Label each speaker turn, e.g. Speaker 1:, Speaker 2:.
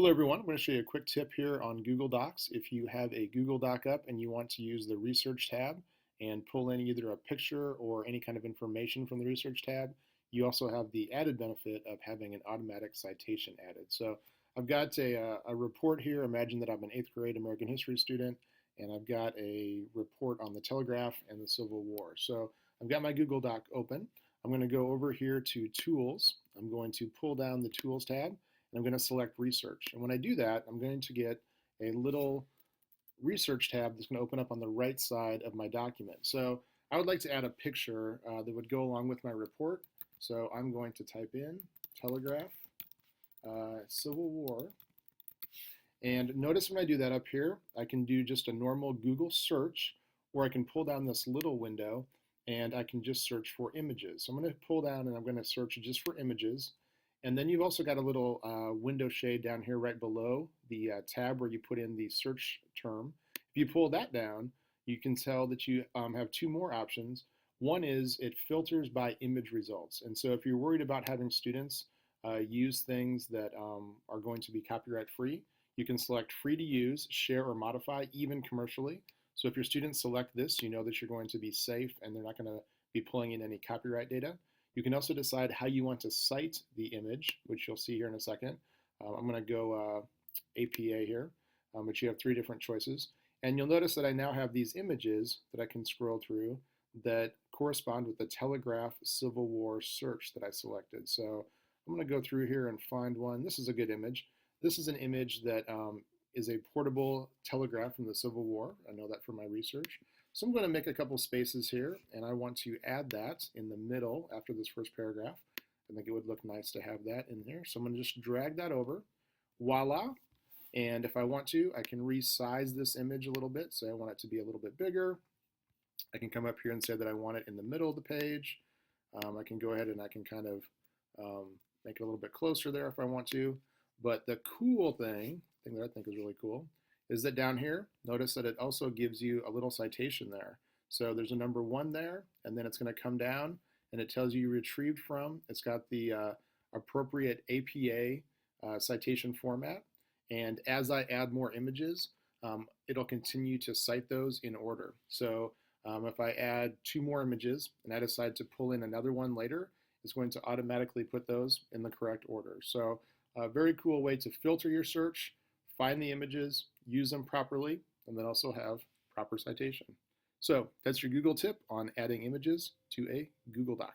Speaker 1: Hello everyone, I'm going to show you a quick tip here on Google Docs. If you have a Google Doc up and you want to use the Research tab and pull in either a picture or any kind of information from the Research tab, you also have the added benefit of having an automatic citation added. So I've got a report here. Imagine that I'm an 8th grade American history student and I've got a report on the Telegraph and the Civil War. So I've got my Google Doc open. I'm going to go over here to Tools. I'm going to pull down the Tools tab. And I'm going to select Research. And when I do that, I'm going to get a little Research tab that's going to open up on the right side of my document. So I would like to add a picture that would go along with my report. So I'm going to type in Telegraph, Civil War. And notice when I do that up here, I can do just a normal Google search, or I can pull down this little window and I can just search for images. So I'm going to pull down and I'm going to search just for images. And then you've also got a little window shade down here right below the tab where you put in the search term. If you pull that down, you can tell that you have two more options. One is it filters by image results. And so if you're worried about having students use things that are going to be copyright free, you can select free to use, share or modify, even commercially. So if your students select this, you know that you're going to be safe and they're not going to be pulling in any copyright data. You can also decide how you want to cite the image, which you'll see here in a second. I'm going to go APA here, but you have 3 different choices. And you'll notice that I now have these images that I can scroll through that correspond with the Telegraph Civil War search that I selected. So I'm going to go through here and find one. This is a good image. This is an image that is a portable telegraph from the Civil War. I know that from my research. So I'm going to make a couple spaces here, and I want to add that in the middle after this first paragraph. I think it would look nice to have that in here. So I'm going to just drag that over. Voila. And if I want to, I can resize this image a little bit. So I want it to be a little bit bigger. I can come up here and say that I want it in the middle of the page. I can go ahead and I can kind of make it a little bit closer there if I want to. But the cool thing that I think is really cool, is that down here, notice that it also gives you a little citation there. So there's a number 1 there, and then it's going to come down, and it tells you retrieved from. It's got the appropriate APA citation format, and as I add more images, it'll continue to cite those in order. So if I add 2 more images, and I decide to pull in another one later, it's going to automatically put those in the correct order. So a very cool way to filter your search, find the images, use them properly, and then also have proper citation. So that's your Google tip on adding images to a Google Doc.